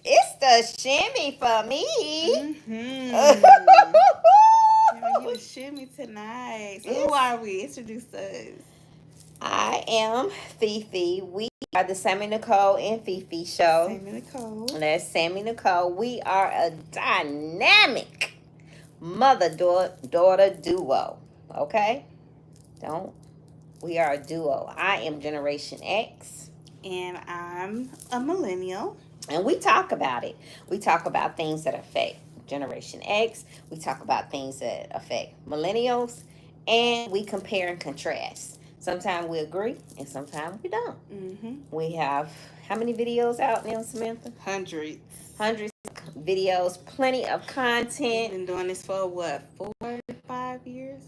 It's the shimmy for me. Giving you a shimmy tonight. So who Yes. are we? Introduce us. I am Fifi. We are the Sammy Nicole and Fifi show. Sammy Nicole. And that's Sammy Nicole. We are a dynamic mother daughter duo. Okay? Don't. We are a duo. I am Generation X. And I'm a millennial. And we talk about it. We talk about things that affect Generation X. We talk about things that affect millennials. And we compare and contrast. Sometimes we agree and sometimes we don't. We have how many videos out now, Samantha? Hundreds. Hundreds of videos, plenty of content. Been doing this for what, 4 to 5 years?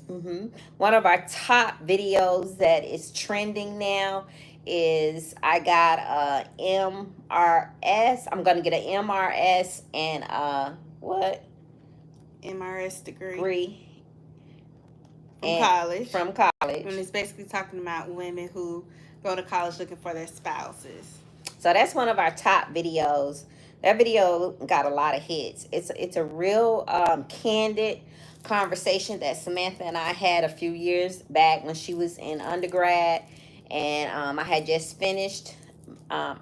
One of our top videos that is trending now is I got a MRS. I'm gonna get an MRS and what? MRS degree. From And college. From college. And it's basically talking about women who go to college looking for their spouses. So that's one of our top videos. That video got a lot of hits. It's a real candid conversation that Samantha and I had a few years back when she was in undergrad, and I had just finished. I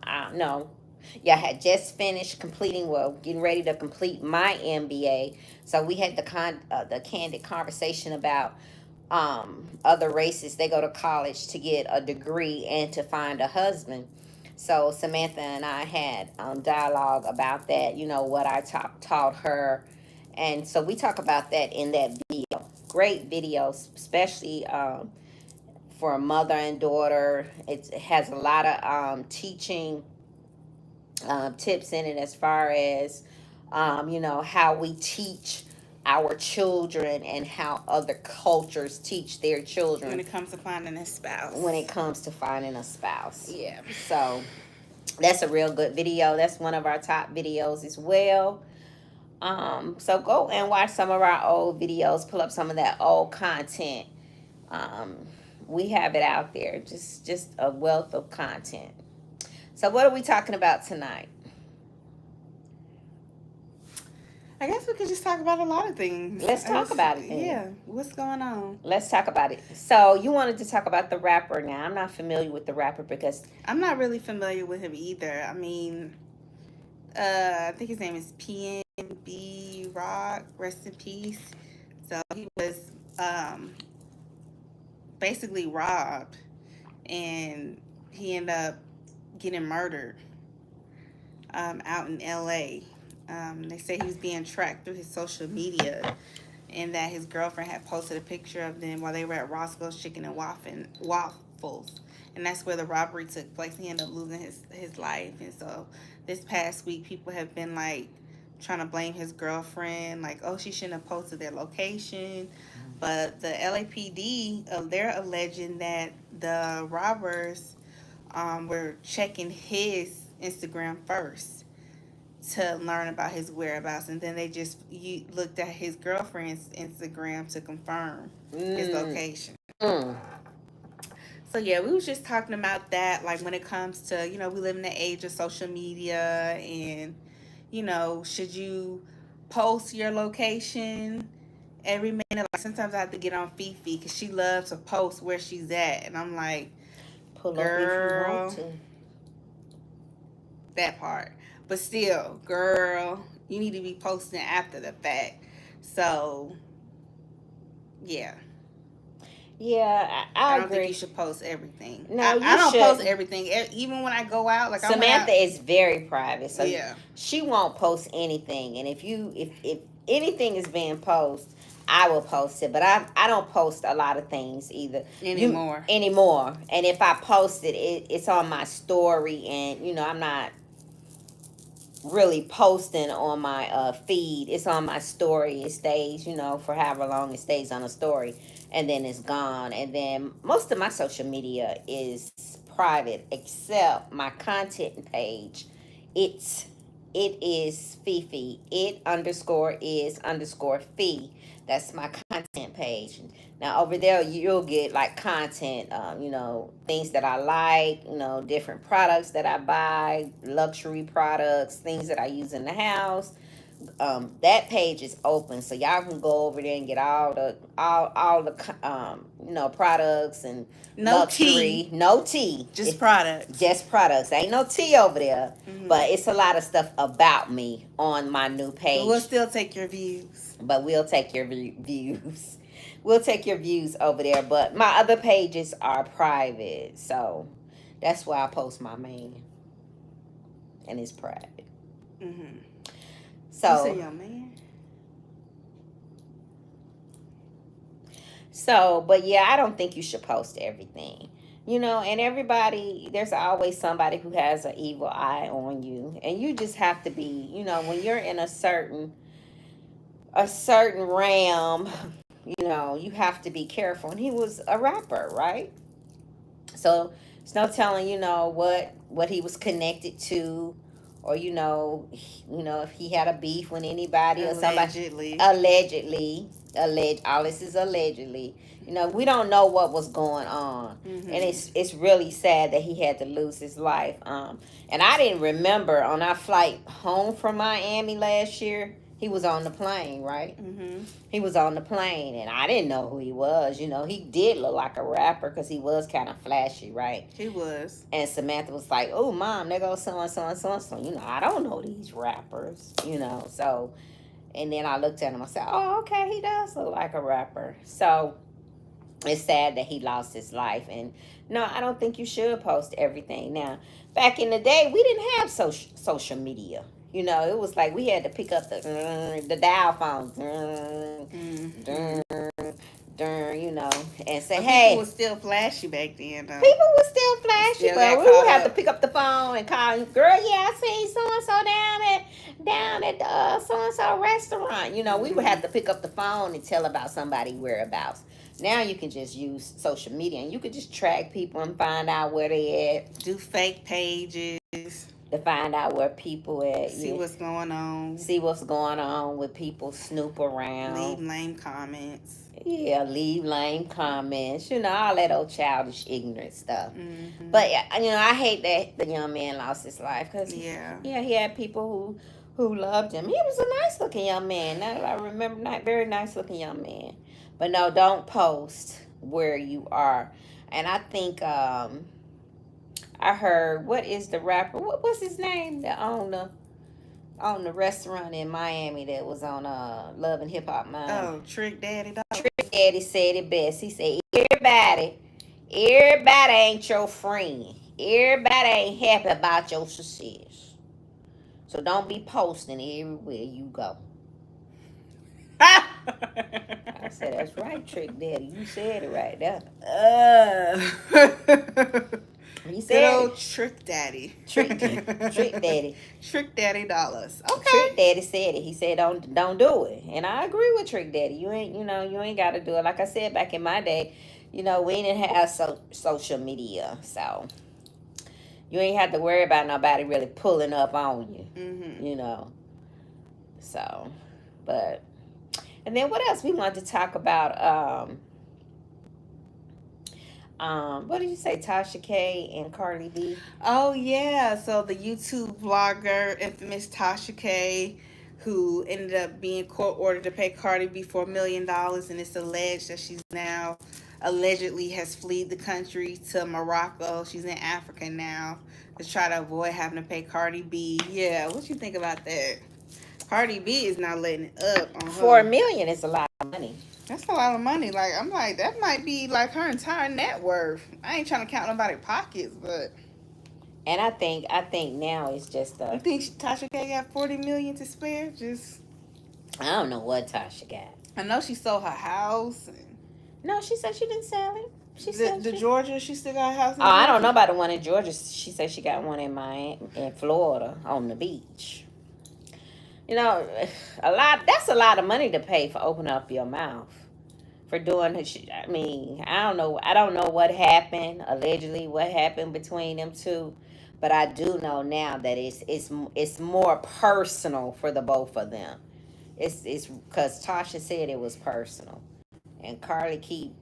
had just finished getting ready to complete my MBA. So we had the candid conversation about other races. They go to college to get a degree and to find a husband. So Samantha and I had dialogue about that, what I taught her. And so we talk about that in that video. Great video, especially for a mother and daughter. It has a lot of teaching tips in it as far as, how we teach our children and how other cultures teach their children when it comes to finding a spouse. Yeah. So that's a real good video. That's one of our top videos as well. So go and watch some of our old videos, pull up some of that old content. We have it out there. Just a wealth of content. So what are we talking about tonight? I guess we could just talk about a lot of things. Let's talk about it then. Yeah. What's going on? Let's talk about it. So you wanted to talk about the rapper now. I'm not familiar with the rapper because I'm not really familiar with him either. I mean, I think his name is PNB Rock. Rest in peace. So he was basically robbed, and he ended up getting murdered out in LA. They say he was being tracked through his social media, and that his girlfriend had posted a picture of them while they were at Roscoe's Chicken and Waffles, and that's where the robbery took place. He ended up losing his life, and so this past week, people have been like trying to blame his girlfriend, like, oh, she shouldn't have posted their location. But the LAPD, they're alleging that the robbers were checking his Instagram first to learn about his whereabouts, and then they just looked at his girlfriend's Instagram to confirm his location. So yeah, we was just talking about that, like when it comes to, we live in the age of social media, and should you post your location every minute? Like sometimes I have to get on Fifi because she loves to post where she's at, and I'm like, pull girl, up if you want to. That part. But still, girl, you need to be posting after the fact. So, yeah. Yeah, I don't agree. think you should post everything. No, I don't post everything. Even when I go out, like Samantha is very private, so yeah, she won't post anything. And if anything is being posted, I will post it. But I don't post a lot of things either anymore. And if I post it, it's on my story, and I'm not really posting on my feed. It's on my story. It stays, for however long it stays on a story, and then it's gone. And then most of my social media is private, except my content page. It is Fifi. It _is_Fee. That's my content page. Now over there you'll get like content, things that I like, different products that I buy, luxury products, things that I use in the house. That page is open, so y'all can go over there and get all the products and No luxury. tea. No tea. Just products. Just products. Ain't no tea over there, but it's a lot of stuff about me on my new page. But we'll still take your views. But we'll take your views. We'll take your views over there. But my other pages are private, so that's why I post my main, and it's private. So you say your man? So, but yeah, I don't think you should post everything. And everybody, there's always somebody who has an evil eye on you. And you just have to be, when you're in a certain realm, you have to be careful. And he was a rapper, right? So it's no telling, what he was connected to, or if he had a beef with anybody or somebody. Allegedly, all this is allegedly. We don't know what was going on, and it's really sad that he had to lose his life. And I didn't remember on our flight home from Miami last year. He was on the plane, right? He was on the plane, and I didn't know who he was. He did look like a rapper because he was kind of flashy, right? He was. And Samantha was like, "Oh, Mom, there goes so and so and so and so." I don't know these rappers, So, and then I looked at him. I said, "Oh, okay, he does look like a rapper." So it's sad that he lost his life. And no, I don't think you should post everything. Now, back in the day, we didn't have social media. It was like we had to pick up the dial phone, and say, "Hey." People was still flashy back then, though. People were still flashy, but we would have to pick up the phone and call, "Girl, yeah, I seen so and so down at the so and so restaurant." We would have to pick up the phone and tell about somebody's whereabouts. Now you can just use social media and you can just track people and find out where they at. Do fake pages to find out where people at. See what's going on. See what's going on with people. Snoop around. Leave lame comments. Yeah, leave lame comments. All that old childish, ignorant stuff. But I hate that the young man lost his life because he had people who loved him. He was a nice looking young man. Now that I remember, not very nice looking young man. But no, don't post where you are. And I think I heard, what is the rapper? What's his name? That owned the restaurant in Miami that was on Love and Hip Hop Miami. Oh, Trick Daddy. Trick Daddy said it best. He said, everybody ain't your friend. Everybody ain't happy about your success. So don't be posting everywhere you go. I said, that's right, Trick Daddy. You said it right there. He said, good old Trick Daddy. Trick Daddy. Trick Daddy dollars. Okay. Trick Daddy said it. He said, don't do it. And I agree with Trick Daddy. You ain't got to do it. Like I said, back in my day, we didn't have social media. So you ain't have to worry about nobody really pulling up on you. So, but, and then what else we wanted to talk about? What did you say, Tasha K and Cardi B? Oh yeah, so the YouTube vlogger, infamous Tasha K, who ended up being court ordered to pay Cardi B $4 million, and it's alleged that she's now allegedly has fled the country to Morocco. She's in Africa now to try to avoid having to pay Cardi B. Yeah, what you think about that? Cardi B is not letting it up on her. $4 million is a lot of money. That's a lot of money. Like, I'm like, that might be like her entire net worth. I ain't trying to count nobody's pockets, but. And I think now it's just You think Tasha K got $40 million to spare? I don't know what Tasha got. I know she sold her house. No, she said she didn't sell it. She said Georgia, she still got a house in Georgia? I don't know about the one in Georgia. She said she got one in Florida on the beach. That's a lot of money to pay for opening up your mouth. For doing it. I mean, I don't know what happened, allegedly what happened between them two. But I do know now that it's more personal for the both of them. It's because Tasha said it was personal. and Carly keep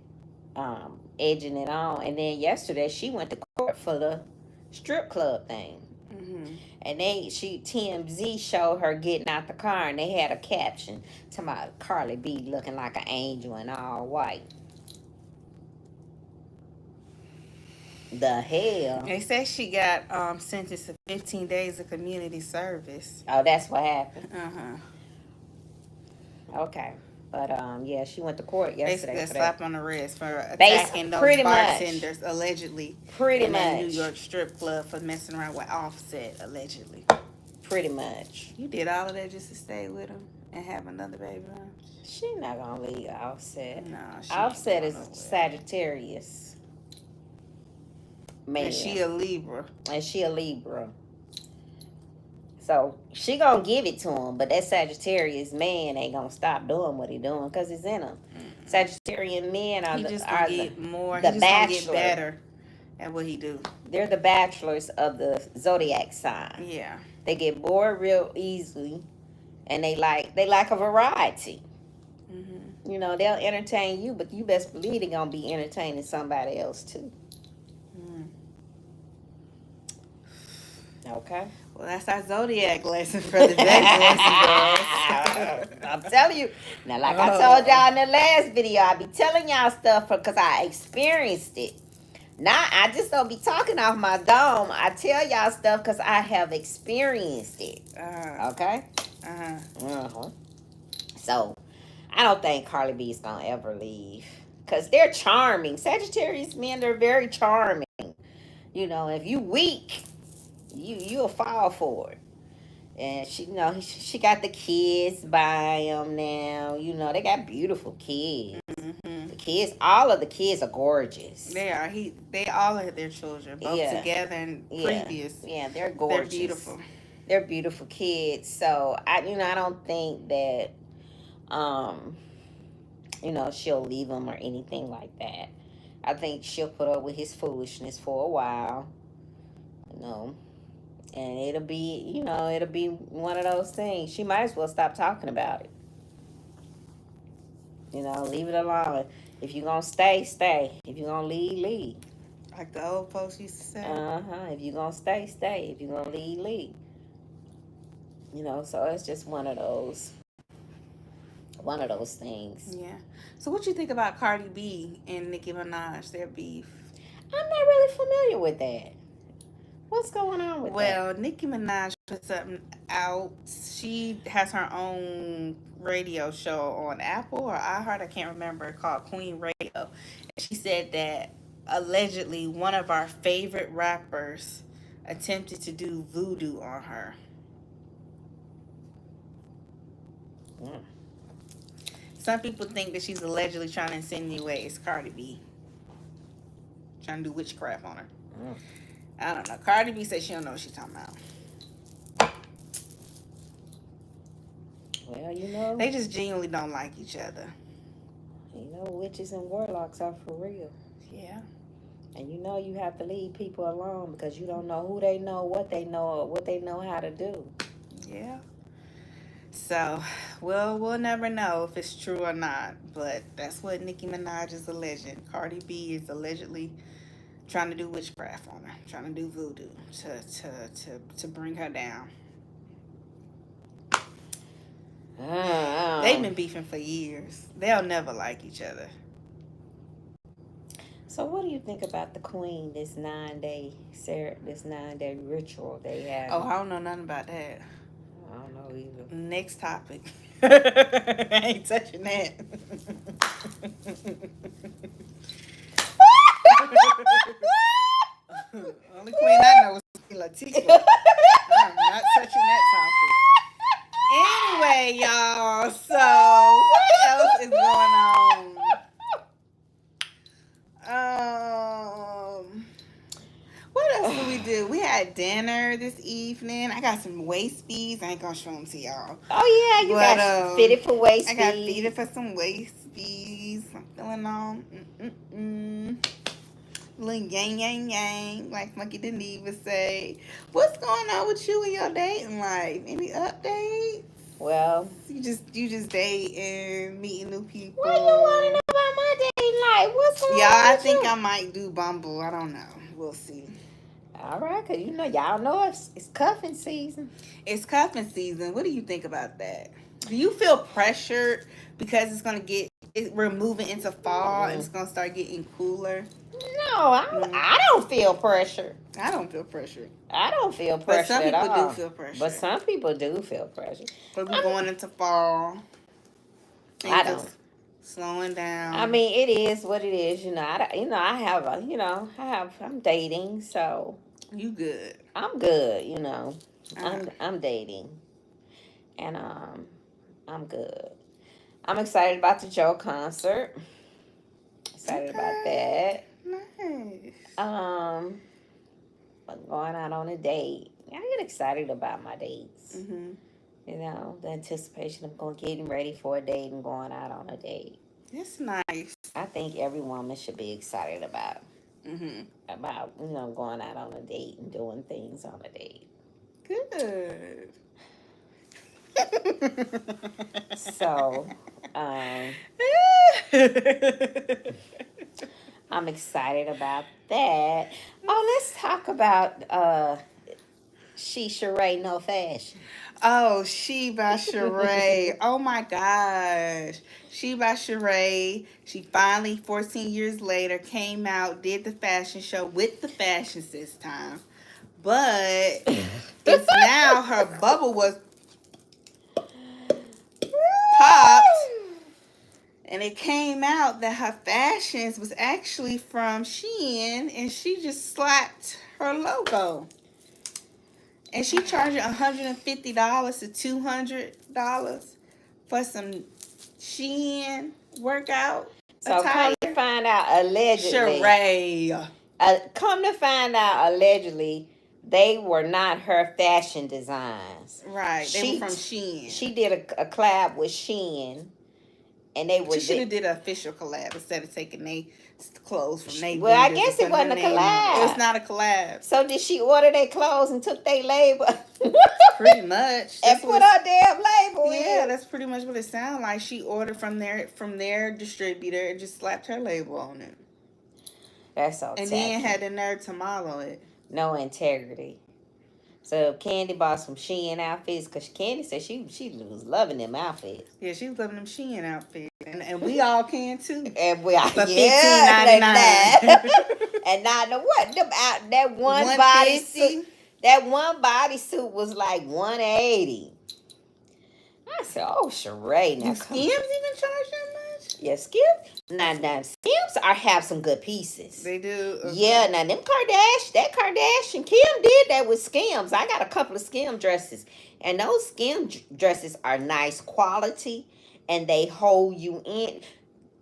edging it on. And then yesterday she went to court for the strip club thing. Mm-hmm. And TMZ showed her getting out the car, and they had a caption talking about Carly B looking like an angel and all white. The hell? They say she got sentenced to 15 days of community service. Oh, that's what happened. Uh-huh. Okay. But yeah, she went to court yesterday. Basically, a for slap that. on the wrist for Basi- attacking those pretty much. bartenders, allegedly. Pretty in that New much. York strip club for messing around with Offset, allegedly. Pretty much. You did all of that just to stay with him and have another baby, huh? She not gonna leave Offset. No, she Offset ain't is going nowhere. Sagittarius. Man. And she a Libra. So she gonna give it to him, but that Sagittarius man ain't gonna stop doing what he doing because it's in him. Sagittarian men are He the, just are gonna the get more. the He just gonna get bachelor. better at what he do. They're the bachelors of the zodiac sign. Yeah. They get bored real easily, and they like a variety. Mm-hmm. You know, they'll entertain you, but you best believe they're gonna be entertaining somebody else too. Mm. Okay. Well, that's our zodiac lesson for the day, boys. I'm telling you. Now, like I told y'all in the last video, I be telling y'all stuff because I experienced it. Now, I just don't be talking off my dome. I tell y'all stuff because I have experienced it. Okay? Uh-huh. So, I don't think Carly B is going to ever leave. Because they're charming. Sagittarius men, they're very charming. You know, if you weak, you'll fall for it. And she got the kids by them now. You know, they got beautiful kids. Mm-hmm. The kids, all of the kids are gorgeous. They are. They all have their children, both Yeah. together and previous. Yeah, they're gorgeous. They're beautiful. They're beautiful kids. So I don't think that, she'll leave him or anything like that. I think she'll put up with his foolishness for a while. And it'll be one of those things. She might as well stop talking about it. Leave it alone. If you're going to stay, stay. If you're going to leave, leave. Like the old folks used to say. If you're going to stay, stay. If you're going to leave, leave. So it's just one of those things. Yeah. So what you think about Cardi B and Nicki Minaj, their beef? I'm not really familiar with that. What's going on with that? Well, Nicki Minaj put something out. She has her own radio show on Apple or iHeart, I can't remember, called Queen Radio. And she said that allegedly one of our favorite rappers attempted to do voodoo on her. Mm. Some people think that she's allegedly trying to insinuate it's Cardi B. Trying to do witchcraft on her. Mm. I don't know. Cardi B said she don't know what she's talking about. Well, they just genuinely don't like each other. Witches and warlocks are for real. Yeah. And you have to leave people alone because you don't know who they know, what they know, or what they know how to do. Yeah. So, we'll never know if it's true or not, but that's what Nicki Minaj is alleging. Cardi B is allegedly trying to do witchcraft on her, trying to do voodoo to bring her down. They've been beefing for years. They'll never like each other. So what do you think about the Queen, this 9-day ritual they have? Oh, I don't know nothing about that. I don't know either. Next topic. I ain't touching that. Only queen I know is Latifah. I'm not touching that topic. Anyway, y'all, so what else is going on? What else did we do? We had dinner this evening. I got some waist beads. I ain't gonna show them to y'all. Oh yeah, you got fitted for waist beads. I got fitted for some waist beads. I'm feeling on. Little yang, like Funky Deneva say. What's going on with you and your dating life? Any updates? Well, you just dating, meeting new people. What do you want to know about Yeah, I with think you? I might do Bumble. I don't know. We'll see. All right, cause y'all know it's cuffing season. It's cuffing season. What do you think about that? Do you feel pressured because we're moving into fall and Mm. it's gonna start getting cooler? No, Mm, I don't feel pressure. I don't feel pressured, I don't feel but pressure some at people do all. feel But pressure. some people do feel pressure. But we I going into fall, I things are don't. slowing I down. mean, it is what it is. I have I'm dating, so You good? I'm good. Uh, I'm dating, and I'm good. I'm excited about the Joe concert. Excited about okay, that. nice. Um, going out on a date. I get excited about my dates. Mhm. The anticipation of getting ready for a date and going out on a date. That's nice. I think every woman should be excited Mhm. about going out on a date and doing things on a date. Good. So, um, I'm excited about that. Oh, let's talk about She Sheree No Fashion. Oh, She by Sheree. Oh my gosh. She by Sheree. She finally, 14 years later, came out, did the fashion show with the fashions this time. But it's now her bubble was popped, and it came out that her fashions was actually from Shein, and she just slapped her logo. And she charging $150 to $200 for some Shein workout So attire. come to find out, allegedly, Sheree. allegedly, they were not her fashion designs. Right. They were She from Shein. she did a collab with Shein, and they were She should have did an official collab instead of taking they clothes from they well. I vendors and guess it putting her wasn't a name on it. It was collab. not a collab. So did she order their clothes and took their label Pretty much. and That's what put it's her damn label yeah, in? that's pretty much what it sounded like. She ordered from their distributor and just slapped her label on it. That's so And then had tacky. the nerve to model it. No integrity. So Candy bought some Shein outfits because Candy said she was loving them outfits. Yeah, she was loving them Shein outfits. And we all can too. And we are For $15.99. $15.99. And now the what? That one bodysuit. 150. That one bodysuit was like 180. I said, "Oh, Sheree, Do now Skims come." even charge that much? Yeah, Skims. Now Skims have some good pieces. They do. Okay. Yeah, now that Kardashian Kim did that with Skims. I got a couple of Skim dresses, and those Skim dresses are nice quality, and they hold you in.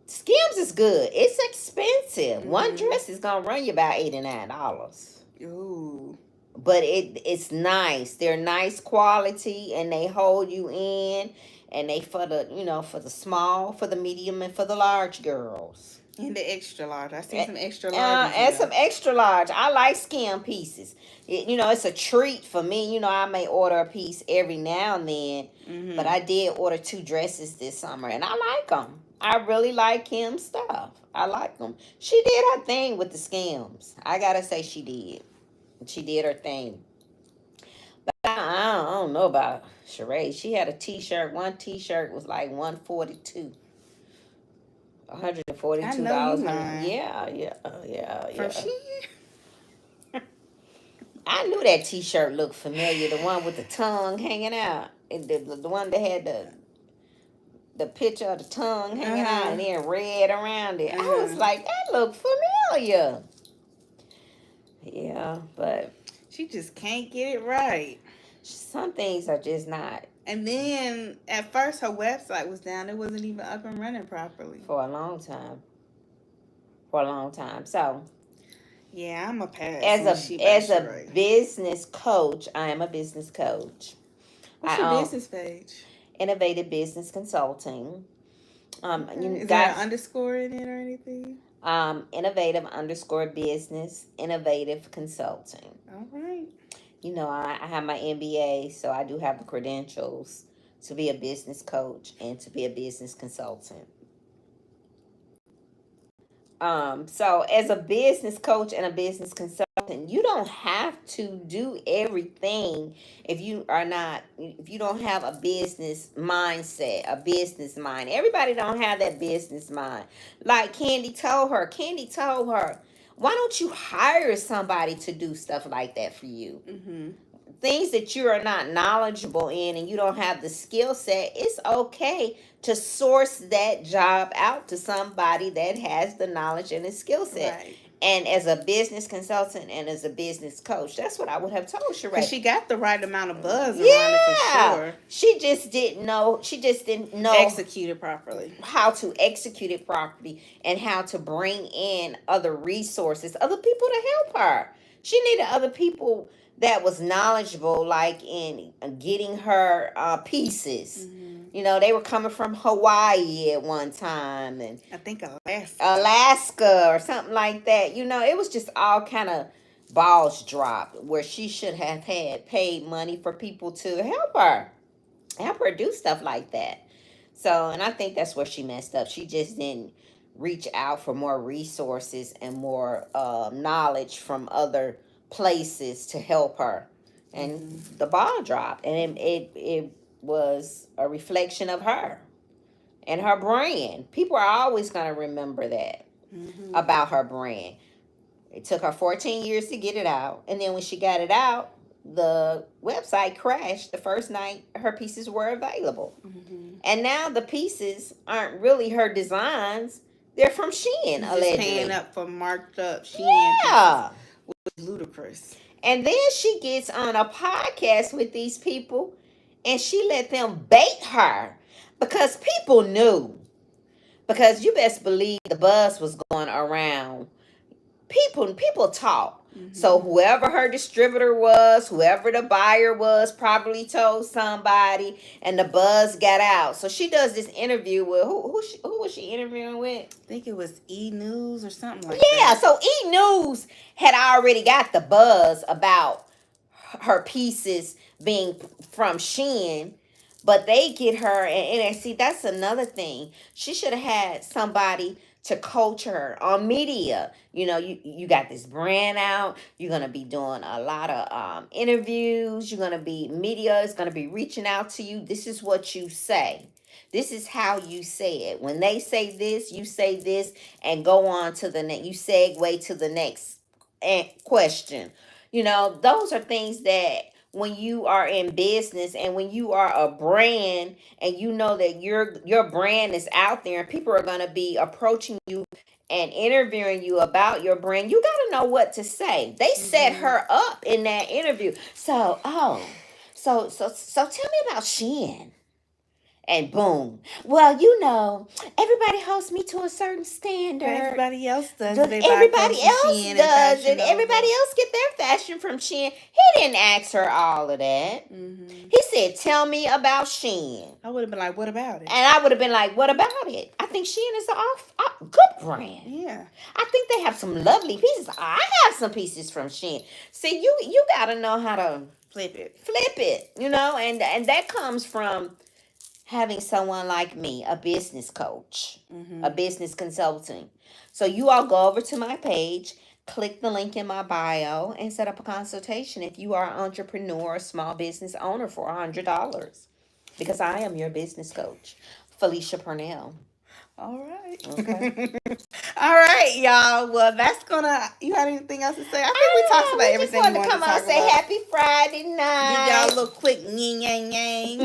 Skims is good. It's expensive. One dress is gonna run you about $89. Ooh. But it's nice. They're nice quality, and they hold you in, and they for the small, for the medium, and for the large girls. And the extra large. I see some extra And large. some extra large. I like Skim pieces. It's a treat for me. I may order a piece every now and then, but I did order 2 dresses this summer, and I like them. I really like Kim's stuff. I like them. She did her thing with the Skims. I gotta say, she did. She did her thing. But I don't know about Sheree. She had a T-shirt. One T-shirt was like 142. $142. I know you lying. Yeah. From Shein? I knew that T-shirt looked familiar. The one with the tongue hanging out. The one that had the picture of the tongue hanging out and then red around it. I was like, that looked familiar. Yeah, but She just can't get it right. some things are just not And then at first her website was down. It wasn't even up and running properly. for a long time. So Yeah, I'm a pass. as a business coach, I am a business coach. What's your business page? Innovative Business Consulting. Is there an underscore in it or anything? Innovative _ business, innovative consulting. All right. I have my MBA, so I do have the credentials to be a business coach and to be a business consultant. So as a business coach and a business consultant, you don't have to do everything if you don't have a business mindset, a business mind. Everybody don't have that business mind. Like Candy told her, why don't you hire somebody to do stuff like that for you? Mm-hmm. Things that you are not knowledgeable in and you don't have the skill set, it's okay to source that job out to somebody that has the knowledge and the skill set. Right. And as a business consultant and as a business coach, that's what I would have told Because Sheree. she got the right amount of buzz around it for Yeah, sure. she just didn't know. She just didn't know Executed properly. how to execute it properly and how to bring in other resources, other people to help her. She needed other people that was knowledgeable, like in getting her pieces. Mm-hmm. You know, they were coming from Hawaii at one time and I think Alaska. Alaska or something like that. You know, it was just all kind of balls dropped where she should have had paid money for people to help her do stuff like that. So, and I think that's where she messed up. She just didn't reach out for more resources and more knowledge from other places to help her. And the ball dropped. And it was a reflection of her and her brand. People are always going to remember that Mm-hmm. about her brand. It took her 14 years to get it out. And then when she got it out, the website crashed the first night her pieces were available. Mm-hmm. And now the pieces aren't really her designs. They're from Shein, Just allegedly. paying up for marked up Shein. Yeah. Pieces. Ludicrous. And then she gets on a podcast with these people and she let them bait her because people knew. Because you best believe the buzz was going around. People talk. Mm-hmm. So whoever her distributor was, whoever the buyer was, probably told somebody, and the buzz got out. So she does this interview with who was she interviewing with? I think it was E News or something like Yeah, that. so E News had already got the buzz about her pieces being from Shein, but they get her and see that's another thing. She should have had somebody to coach her on media. You know, you got this brand out. You're gonna be doing a lot of interviews. You're gonna be media is gonna be reaching out to you. This is what you say. This is how you say it. When they say this, you say this, and go on to the next. You segue to the next question. You know, those are things that when you are in business and when you are a brand and you know that your brand is out there and people are going to be approaching you and interviewing you about your brand, you got to know what to say. They set her up in that interview. So, so tell me about Shein. And boom. Well, you know, everybody holds me to a certain standard. Everybody else does. Everybody else does it. Everybody else get their fashion from Shein. He didn't ask her all of that. Mm-hmm. He said, "Tell me about Shein." I would have been like, "What about it?" And I would have been like, "What about it?" I think Shein is a good brand. Yeah. I think they have some lovely pieces. I have some pieces from Shein. See, you got to know how to flip it. You know, and that comes from having someone like me, a business coach, a business consultant. So you all go over to my page, click the link in my bio, and set up a consultation if you are an entrepreneur or small business owner for $100. Because I am your business coach, Felicia Purnell. All right. Okay. All right, y'all. Well, that's gonna. You got anything else to say? I think we talked about everything. We just wanted to come out and say Happy Friday night. Give y'all a little quick yin yang yang,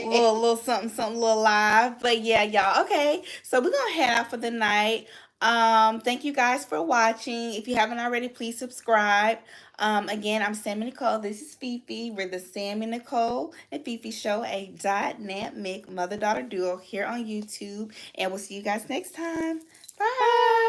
little something, little live. But yeah, y'all. Okay, so we're gonna head out for the night. Thank you guys for watching. If you haven't already, please subscribe. Again, I'm Sammy Nicole. This is Fifi. We're the Sammy Nicole and Fifi Show, a dynamic mother-daughter duo here on YouTube. And we'll see you guys next time. Bye.